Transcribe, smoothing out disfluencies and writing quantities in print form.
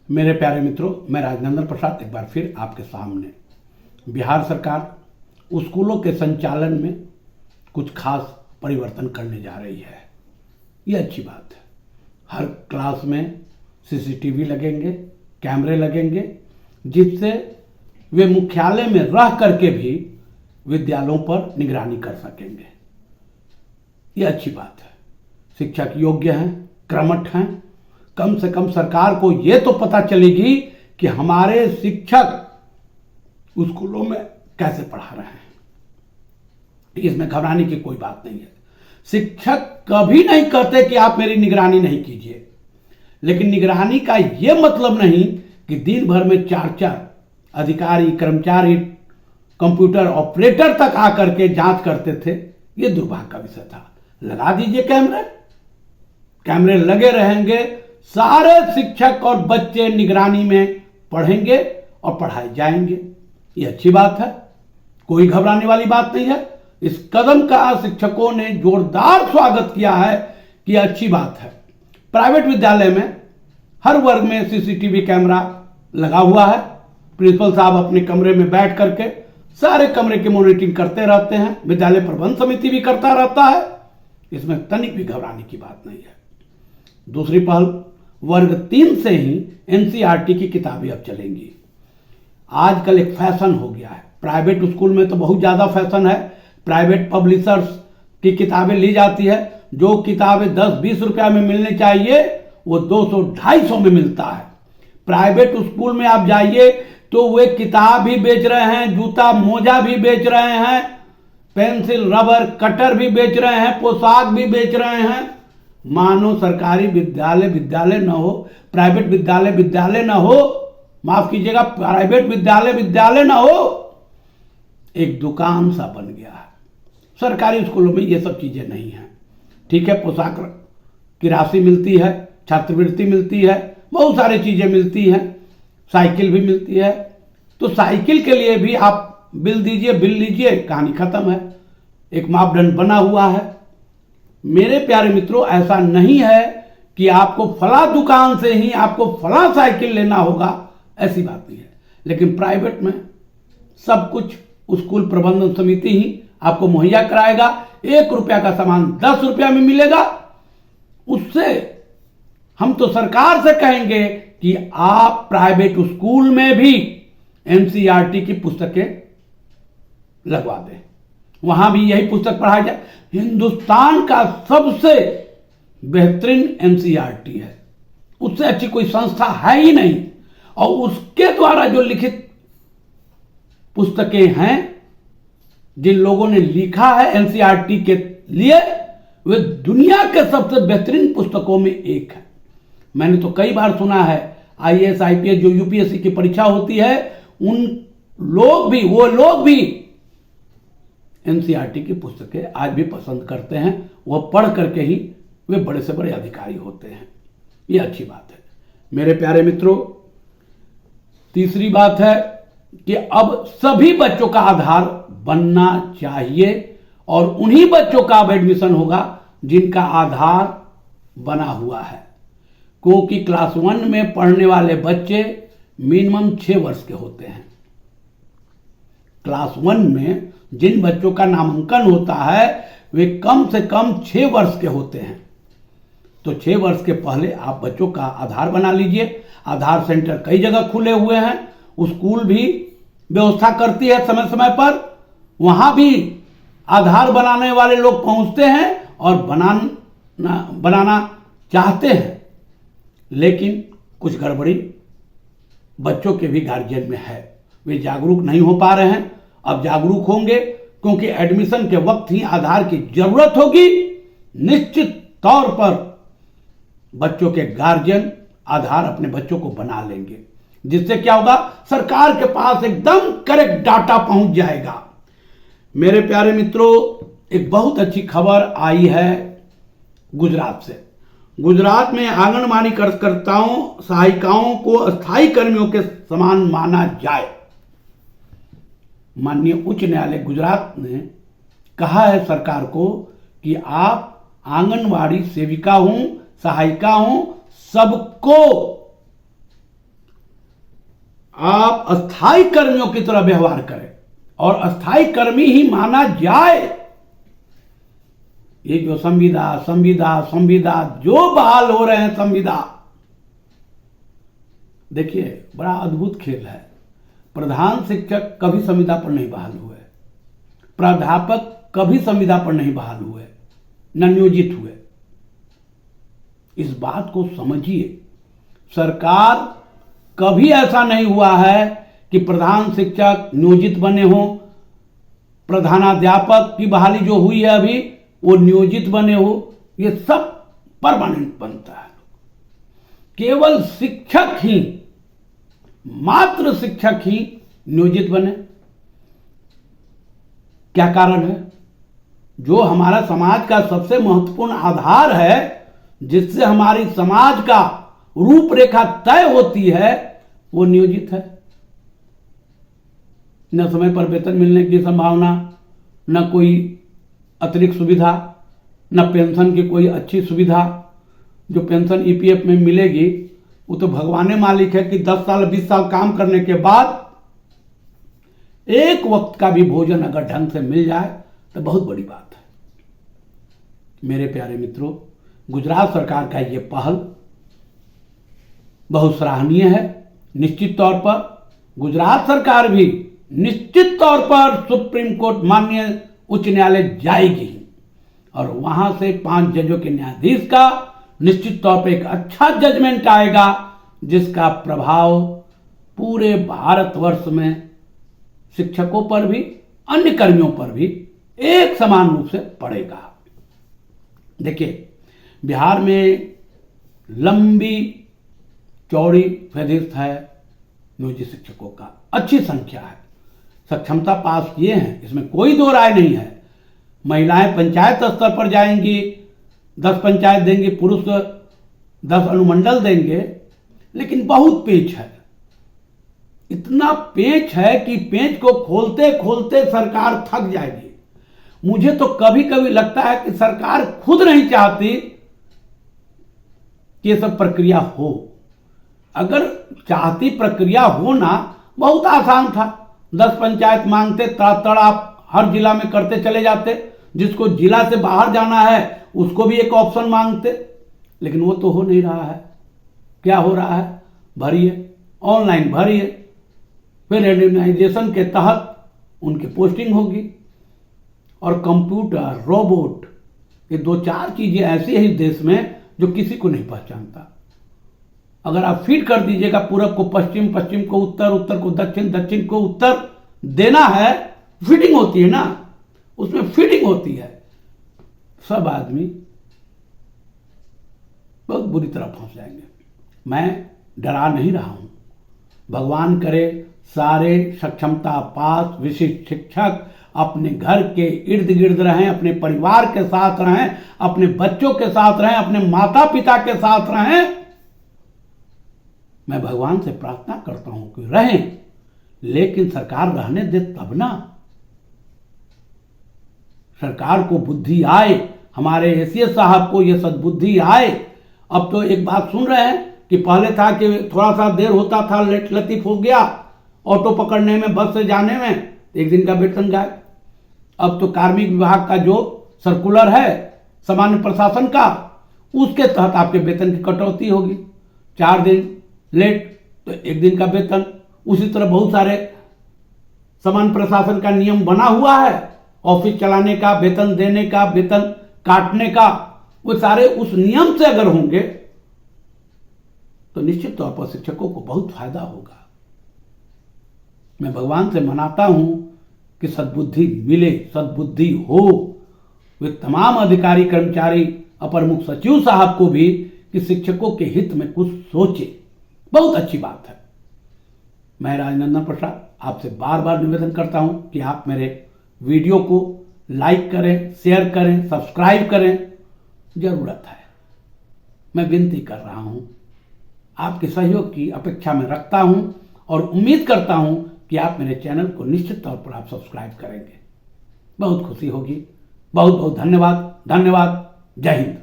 मेरे प्यारे मित्रों, मैं राजनंदन प्रसाद एक बार फिर आपके सामने। बिहार सरकार स्कूलों के संचालन में कुछ खास परिवर्तन करने जा रही है। ये अच्छी बात है। हर क्लास में सीसीटीवी लगेंगे, कैमरे लगेंगे, जिससे वे मुख्यालय में रह करके भी विद्यालयों पर निगरानी कर सकेंगे। ये अच्छी बात है। शिक्षक योग्य हैं, कर्मठ हैं। कम से कम सरकार को ये तो पता चलेगी कि हमारे शिक्षक स्कूलों में कैसे पढ़ा रहे हैं। इसमें घबराने की कोई बात नहीं है। शिक्षक कभी नहीं कहते कि आप मेरी निगरानी नहीं कीजिए, लेकिन निगरानी का यह मतलब नहीं कि दिन भर में 4-4 अधिकारी, कर्मचारी, कंप्यूटर ऑपरेटर तक आकर के जांच करते थे। यह दुर्भाग्य का विषय था। लगा दीजिए कैमरे, कैमरे लगे रहेंगे, सारे शिक्षक और बच्चे निगरानी में पढ़ेंगे और पढ़ाए जाएंगे। ये अच्छी बात है, कोई घबराने वाली बात नहीं है। इस कदम का शिक्षकों ने जोरदार स्वागत किया है कि अच्छी बात है। प्राइवेट विद्यालय में हर वर्ग में सीसीटीवी कैमरा लगा हुआ है। प्रिंसिपल साहब अपने कमरे में बैठ करके सारे कमरे की मॉनिटरिंग करते रहते हैं। विद्यालय प्रबंध समिति भी करता रहता है। इसमें तनिक भी घबराने की बात नहीं है। दूसरी पहल, वर्ग 3 से ही एनसीईआरटी की किताबें अब चलेंगी। आजकल एक फैशन हो गया है। प्राइवेट स्कूल में तो बहुत ज्यादा फैशन है। प्राइवेट पब्लिशर्स की किताबें ली जाती है। जो किताबें 10-20 रुपया में मिलने चाहिए वो 200-250 में मिलता है। प्राइवेट स्कूल में आप जाइए तो वे किताब भी बेच रहे हैं, जूता मोजा भी बेच रहे हैं, पेंसिल रबर कटर भी बेच रहे हैं, पोशाक भी बेच रहे हैं। मानो सरकारी विद्यालय विद्यालय न हो, प्राइवेट विद्यालय विद्यालय न हो, माफ कीजिएगा, प्राइवेट विद्यालय विद्यालय न हो, एक दुकान सा बन गया है। सरकारी स्कूलों में ये सब चीजें नहीं है। ठीक है, पोशाक की राशि मिलती है, छात्रवृत्ति मिलती है, बहुत सारी चीजें मिलती हैं, साइकिल भी मिलती है। तो साइकिल के लिए भी आप बिल दीजिए, बिल लीजिए, कहानी खत्म है। एक मापदंड बना हुआ है। मेरे प्यारे मित्रों, ऐसा नहीं है कि आपको फला दुकान से ही आपको फला साइकिल लेना होगा, ऐसी बात नहीं है। लेकिन प्राइवेट में सब कुछ स्कूल प्रबंधन समिति ही आपको मुहैया कराएगा। 1 रुपया का सामान 10 रुपया में मिलेगा। उससे हम तो सरकार से कहेंगे कि आप प्राइवेट स्कूल में भी एनसीईआरटी की पुस्तकें लगवा दें, वहां भी यही पुस्तक पढ़ाई जाए। हिंदुस्तान का सबसे बेहतरीन एनसीईआरटी है, उससे अच्छी कोई संस्था है ही नहीं। और उसके द्वारा जो लिखित पुस्तकें हैं, जिन लोगों ने लिखा है एनसीईआरटी के लिए, वे दुनिया के सबसे बेहतरीन पुस्तकों में एक है। मैंने तो कई बार सुना है, आईएएस आईपीएस जो यूपीएससी की परीक्षा होती है, वो लोग भी एनसीईआरटी की पुस्तकें आज भी पसंद करते हैं। वह पढ़ करके ही वे बड़े से बड़े अधिकारी होते हैं। यह अच्छी बात है। मेरे प्यारे मित्रों, तीसरी बात है कि अब सभी बच्चों का आधार बनना चाहिए और उन्हीं बच्चों का अब एडमिशन होगा जिनका आधार बना हुआ है। क्योंकि क्लास 1 में पढ़ने वाले बच्चे मिनिमम 6 वर्ष के होते हैं। क्लास 1 में जिन बच्चों का नामांकन होता है वे कम से कम 6 वर्ष के होते हैं। तो 6 वर्ष के पहले आप बच्चों का आधार बना लीजिए। आधार सेंटर कई जगह खुले हुए हैं। स्कूल भी व्यवस्था करती है समय समय पर। वहां भी आधार बनाने वाले लोग पहुंचते हैं और बनाना चाहते हैं। लेकिन कुछ गड़बड़ी बच्चों के भी गार्जियन में है। वे जागरूक नहीं हो पा रहे हैं। अब जागरूक होंगे, क्योंकि एडमिशन के वक्त ही आधार की जरूरत होगी। निश्चित तौर पर बच्चों के गार्जियन आधार अपने बच्चों को बना लेंगे, जिससे क्या होगा, सरकार के पास एकदम करेक्ट डाटा पहुंच जाएगा। मेरे प्यारे मित्रों, एक बहुत अच्छी खबर आई है गुजरात से। गुजरात में आंगनबाड़ी कार्यकर्ताओं, सहायिकाओं को अस्थायी कर्मियों के समान माना जाए। माननीय उच्च न्यायालय गुजरात ने कहा है सरकार को कि आप आंगनबाड़ी सेविका हूं, सहायिका हूं, सबको आप अस्थायी कर्मियों की तरह व्यवहार करें और अस्थायी कर्मी ही माना जाए। ये जो संविदा जो बहाल हो रहे हैं संविदा, देखिए बड़ा अद्भुत खेल है। प्रधान शिक्षक कभी संविदा पर नहीं बहाल हुए, प्राध्यापक कभी संविदा पर नहीं बहाल हुए, न नियोजित हुए। इस बात को समझिए, सरकार कभी ऐसा नहीं हुआ है कि प्रधान शिक्षक नियोजित बने हों, प्रधानाध्यापक की बहाली जो हुई है अभी वो नियोजित बने हो। ये सब परमानेंट बनता है। केवल शिक्षक ही, मात्र शिक्षक ही नियोजित बने। क्या कारण है? जो हमारा समाज का सबसे महत्वपूर्ण आधार है, जिससे हमारी समाज का रूपरेखा तय होती है, वो नियोजित है। न समय पर वेतन मिलने की संभावना, न कोई अतिरिक्त सुविधा, न पेंशन की कोई अच्छी सुविधा। जो पेंशन ईपीएफ में मिलेगी वो तो भगवान मालिक है कि 10 साल 20 साल काम करने के बाद एक वक्त का भी भोजन अगर ढंग से मिल जाए तो बहुत बड़ी बात है। मेरे प्यारे मित्रों, गुजरात सरकार का ये पहल बहुत सराहनीय है। निश्चित तौर पर गुजरात सरकार भी निश्चित तौर पर सुप्रीम कोर्ट माननीय उच्च न्यायालय जाएगी और वहां से 5 जजों के न्यायाधीश का निश्चित तौर पर एक अच्छा जजमेंट आएगा, जिसका प्रभाव पूरे भारतवर्ष में शिक्षकों पर भी, अन्य कर्मियों पर भी एक समान रूप से पड़ेगा। देखिए, बिहार में लंबी चौड़ी फहरिस्त है नियोजित शिक्षकों का, अच्छी संख्या है, सक्षमता पास किए हैं, इसमें कोई दो राय नहीं है। महिलाएं पंचायत स्तर पर जाएंगी, 10 पंचायत देंगी, पुरुष 10 अनुमंडल देंगे, लेकिन बहुत पेच है। इतना पेच है कि पेच को खोलते खोलते सरकार थक जाएगी। मुझे तो कभी कभी लगता है कि सरकार खुद नहीं चाहती कि ये सब प्रक्रिया हो। अगर चाहती प्रक्रिया होना बहुत आसान था। 10 पंचायत मांगते, तड़ आप हर जिला में करते चले जाते। जिसको जिला से बाहर जाना है उसको भी एक ऑप्शन मांगते, लेकिन वो तो हो नहीं रहा है। क्या हो रहा है? भरिए, ऑनलाइन भरिए, फिर रेंडमाइजेशन के तहत उनकी पोस्टिंग होगी। और कंप्यूटर, रोबोट, ये 2-4 चीजें ऐसी है इस देश में जो किसी को नहीं पहचानता। अगर आप फीड कर दीजिएगा पूरब को पश्चिम, पश्चिम को उत्तर, उत्तर को दक्षिण, दक्षिण को उत्तर देना है, फीडिंग होती है ना, उसमें फीडिंग होती है। सब आदमी बहुत बुरी तरह फंस जाएंगे। मैं डरा नहीं रहा हूं। भगवान करे सारे सक्षमता पास विशिष्ट शिक्षक अपने घर के इर्द गिर्द रहें, अपने परिवार के साथ रहें, अपने बच्चों के साथ रहें, अपने माता पिता के साथ रहें। मैं भगवान से प्रार्थना करता हूं कि रहें, लेकिन सरकार रहने दे तब ना। सरकार को बुद्धि आए, हमारे एसीएस साहब को यह सद्बुद्धि आए। अब तो एक बात सुन रहे हैं कि पहले था कि थोड़ा सा देर होता था, लेट लतीफ हो गया ऑटो पकड़ने में, बस से जाने में, 1 दिन का वेतन गायब। अब तो कार्मिक विभाग का जो सर्कुलर है सामान्य प्रशासन का, उसके तहत आपके वेतन की कटौती होगी। 4 दिन लेट तो 1 दिन का वेतन। उसी तरह बहुत सारे सामान्य प्रशासन का नियम बना हुआ है, ऑफिस चलाने का, वेतन देने का, वेतन काटने का। वो सारे उस नियम से अगर होंगे तो निश्चित तौर पर शिक्षकों को बहुत फायदा होगा। मैं भगवान से मनाता हूं कि सद्बुद्धि मिले, सद्बुद्धि हो। वे तमाम अधिकारी कर्मचारी, अपर मुख्य सचिव साहब को भी कि शिक्षकों के हित में कुछ सोचे। बहुत अच्छी बात है। मैं राजनंदन प्रसाद आपसे बार बार निवेदन करता हूं कि आप मेरे वीडियो को लाइक करें, शेयर करें, सब्सक्राइब करें। जरूरत है, मैं विनती कर रहा हूं, आपके सहयोग की अपेक्षा में रखता हूं और उम्मीद करता हूं कि आप मेरे चैनल को निश्चित तौर पर आप सब्सक्राइब करेंगे। बहुत खुशी होगी। बहुत बहुत धन्यवाद। धन्यवाद। जय हिंद।